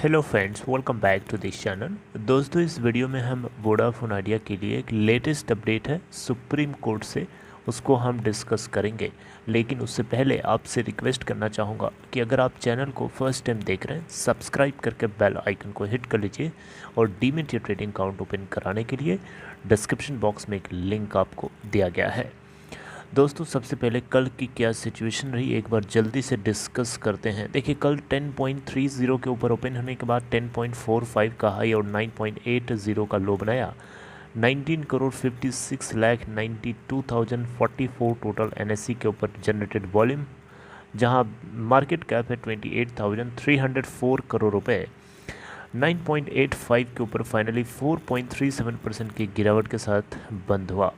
Hello friends, welcome back to this channel. दोस्तों, इस video में हम वोडाफोन आइडिया के लिए एक लेटेस्ट अपडेट है सुप्रीम कोर्ट से, उसको हम डिस्कस करेंगे। लेकिन उससे पहले आपसे रिक्वेस्ट करना चाहूँगा कि अगर आप चैनल को फर्स्ट टाइम देख रहे हैं, सब्सक्राइब करके बेल आइकन को हिट कर लीजिए और डीमैट या ट्रेडिंग अकाउंट ओपन कराने के लिए डिस्क्रिप्शन बॉक्स में एक लिंक आपको दिया गया है। दोस्तों, सबसे पहले कल की क्या सिचुएशन रही एक बार जल्दी से डिस्कस करते हैं। देखिए, कल 10.30 के ऊपर ओपन होने के बाद 10.45 का हाई और 9.80 का लो बनाया। 19 करोड़ 56 लाख 92,044 टोटल एनएससी के ऊपर जनरेटेड वॉल्यूम, जहां मार्केट कैप है 28,304 करोड़ रुपए। 9.85 के ऊपर फाइनली 4.37% की गिरावट के साथ बंद हुआ।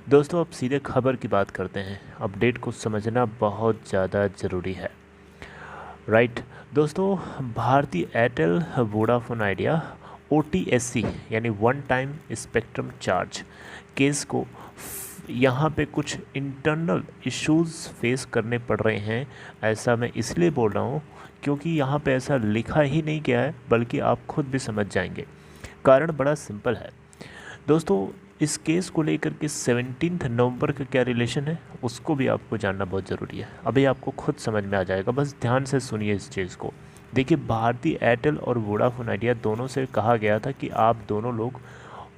दोस्तों, अब सीधे खबर की बात करते हैं। अपडेट को समझना बहुत ज़्यादा ज़रूरी है, राइट। दोस्तों, भारतीय एयरटेल वोडाफोन आइडिया OTSC यानी one time spectrum charge case को यहाँ पे कुछ इंटरनल इश्यूज फेस करने पड़ रहे हैं। ऐसा मैं इसलिए बोल रहा हूँ क्योंकि यहाँ पे ऐसा लिखा ही नहीं गया है, बल्कि आप खुद भी समझ जाएंगे। कारण बड़ा सिंपल है दोस्तों। इस केस को लेकर के 17 नवंबर का क्या रिलेशन है, उसको भी आपको जानना बहुत ज़रूरी है। अभी आपको खुद समझ में आ जाएगा, बस ध्यान से सुनिए इस चीज़ को। देखिए, भारतीय एयरटेल और वोडाफोन आइडिया दोनों से कहा गया था कि आप दोनों लोग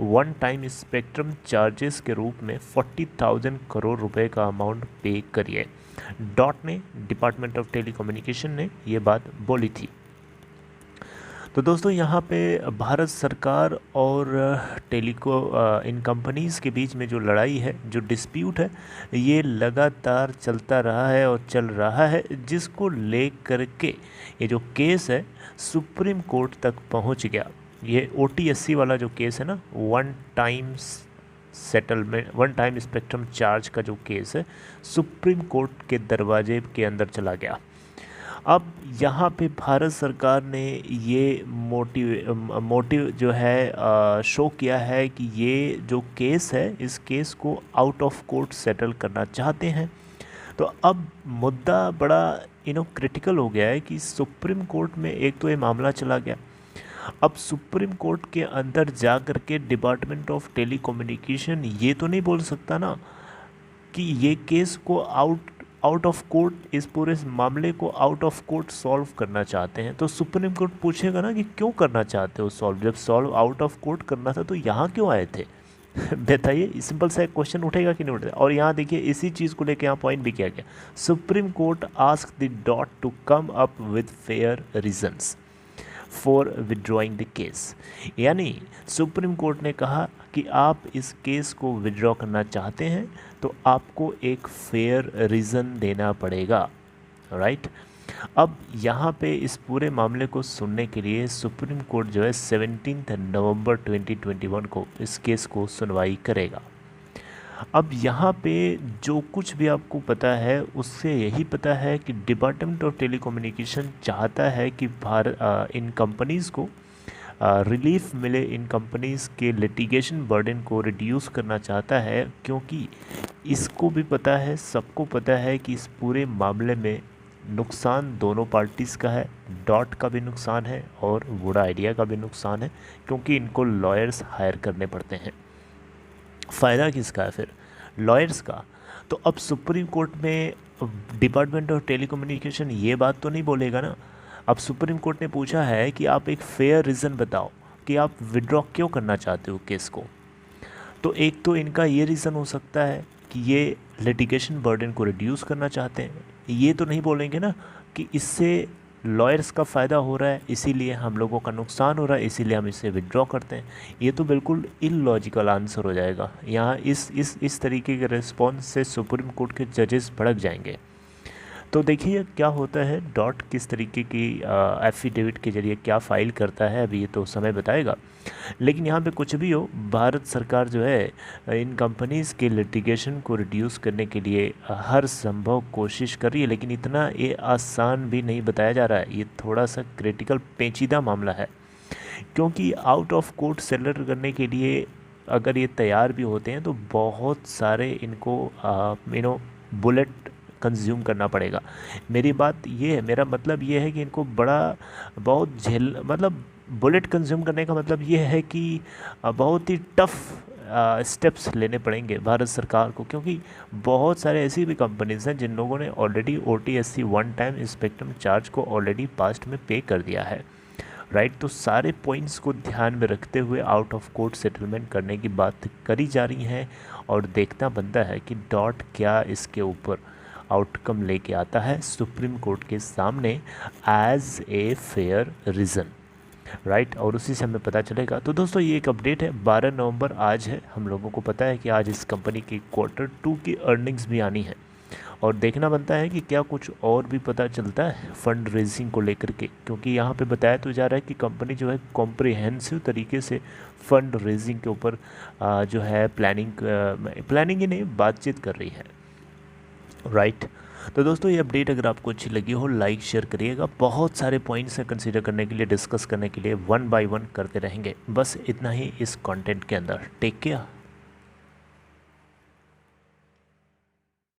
वन टाइम स्पेक्ट्रम चार्जेस के रूप में 40,000 करोड़ रुपए का अमाउंट पे करिए। डॉट ने, डिपार्टमेंट ऑफ टेलीकम्युनिकेशन ने ये बात बोली थी। तो दोस्तों, यहाँ पे भारत सरकार और इन कंपनीज़ के बीच में जो लड़ाई है, जो डिस्प्यूट है, ये लगातार चलता रहा है और चल रहा है, जिसको ले करके ये जो केस है सुप्रीम कोर्ट तक पहुँच गया। ये OTSC वाला जो केस है ना, one time settlement, one time spectrum charge का जो केस है, सुप्रीम कोर्ट के दरवाजे के अंदर चला गया। अब यहाँ पे भारत सरकार ने ये मोटिव जो है शो किया है कि ये जो केस है, इस केस को आउट ऑफ कोर्ट सेटल करना चाहते हैं। तो अब मुद्दा बड़ा क्रिटिकल हो गया है कि सुप्रीम कोर्ट में एक तो ये मामला चला गया। अब सुप्रीम कोर्ट के अंदर जा कर के डिपार्टमेंट ऑफ टेलीकम्युनिकेशन ये तो नहीं बोल सकता ना कि ये केस को आउट ऑफ कोर्ट, इस पूरे मामले को आउट ऑफ कोर्ट सॉल्व करना चाहते हैं। तो सुप्रीम कोर्ट पूछेगा ना कि क्यों करना चाहते हो सॉल्व, जब सॉल्व आउट ऑफ कोर्ट करना था तो यहाँ क्यों आए थे? बताइए, सिंपल सा एक क्वेश्चन उठेगा कि नहीं उठेगा। और यहाँ देखिए, इसी चीज़ को लेकर यहाँ पॉइंट भी किया गया। Supreme court ask the dot to come up with fair reasons for withdrawing the case. यानी सुप्रीम कोर्ट ने कहा कि आप इस केस को विड्रॉ करना चाहते हैं तो आपको एक फेयर रीज़न देना पड़ेगा, राइट। अब यहाँ पे इस पूरे मामले को सुनने के लिए सुप्रीम कोर्ट जो है 17 नवंबर 2021 को इस केस को सुनवाई करेगा। अब यहाँ पे जो कुछ भी आपको पता है, उससे यही पता है कि डिपार्टमेंट ऑफ टेलीकम्युनिकेशन चाहता है कि इन कंपनीज़ को रिलीफ मिले, इन कंपनीज़ के लिटिगेशन बर्डन को रिड्यूस करना चाहता है, क्योंकि इसको भी पता है, सबको पता है कि इस पूरे मामले में नुकसान दोनों पार्टीज़ का है। डॉट का भी नुकसान है और वोडा आइडिया का भी नुकसान है, क्योंकि इनको लॉयर्स हायर करने पड़ते हैं। फ़ायदा किसका है फिर? लॉयर्स का। तो अब सुप्रीम कोर्ट में डिपार्टमेंट ऑफ टेलीकम्युनिकेशन ये बात तो नहीं बोलेगा ना। अब सुप्रीम कोर्ट ने पूछा है कि आप एक फेयर रीज़न बताओ कि आप विड्रॉ क्यों करना चाहते हो केस को। तो एक तो इनका ये रीज़न हो सकता है कि ये लिटिगेशन बर्डन को रिड्यूस करना चाहते हैं। ये तो नहीं बोलेंगे ना कि इससे लॉयर्स का फ़ायदा हो रहा है, इसीलिए हम लोगों का नुकसान हो रहा है, इसीलिए हम इसे विड्रॉ करते हैं। ये तो बिल्कुल इलॉजिकल आंसर हो जाएगा। यहाँ इस तरीके के रिस्पॉन्स से सुप्रीम कोर्ट के जजेस भड़क जाएंगे। तो देखिए क्या होता है, डॉट किस तरीके की एफिडेविट के जरिए क्या फ़ाइल करता है, अभी ये तो समय बताएगा। लेकिन यहाँ पे कुछ भी हो, भारत सरकार जो है इन कंपनीज़ के लिटिगेशन को रिड्यूस करने के लिए हर संभव कोशिश कर रही है। लेकिन इतना ये आसान भी नहीं बताया जा रहा है, ये थोड़ा सा क्रिटिकल पेचीदा मामला है। क्योंकि आउट ऑफ कोर्ट सेटल करने के लिए अगर ये तैयार भी होते हैं तो बहुत सारे इनको बुलेट कंज्यूम करना पड़ेगा। मेरी बात ये है, मेरा मतलब ये है कि इनको बड़ा बहुत मतलब बुलेट कंज्यूम करने का मतलब ये है कि बहुत ही टफ स्टेप्स लेने पड़ेंगे भारत सरकार को, क्योंकि बहुत सारे ऐसी भी कंपनीज हैं जिन लोगों ने already OTSC one time spectrum charge को ऑलरेडी पास्ट में पे कर दिया है, राइट। तो सारे पॉइंट्स को ध्यान में रखते हुए आउट ऑफ कोर्ट सेटलमेंट करने की बात करी जा रही है, और देखना बनता है कि डॉट क्या इसके ऊपर आउटकम लेके आता है सुप्रीम कोर्ट के सामने as a fair reason, right. और उसी से हमें पता चलेगा। तो दोस्तों ये एक अपडेट है, 12 नवंबर आज है। हम लोगों को पता है कि आज इस कंपनी की Q2 की अर्निंग्स भी आनी है, और देखना बनता है कि क्या कुछ और भी पता चलता है फंड रेजिंग को लेकर के, क्योंकि यहाँ पे बताया तो जा रहा है कि कंपनी जो है कॉम्प्रिहेंसिव तरीके से फंड रेजिंग के ऊपर जो है प्लानिंग ही नहीं, बातचीत कर रही है, राइट। तो दोस्तों ये अपडेट अगर आपको अच्छी लगी हो, लाइक शेयर करिएगा। बहुत सारे पॉइंट्स हैं कंसीडर करने के लिए, डिस्कस करने के लिए, वन बाय वन करते रहेंगे। बस इतना ही इस कंटेंट के अंदर। Take care.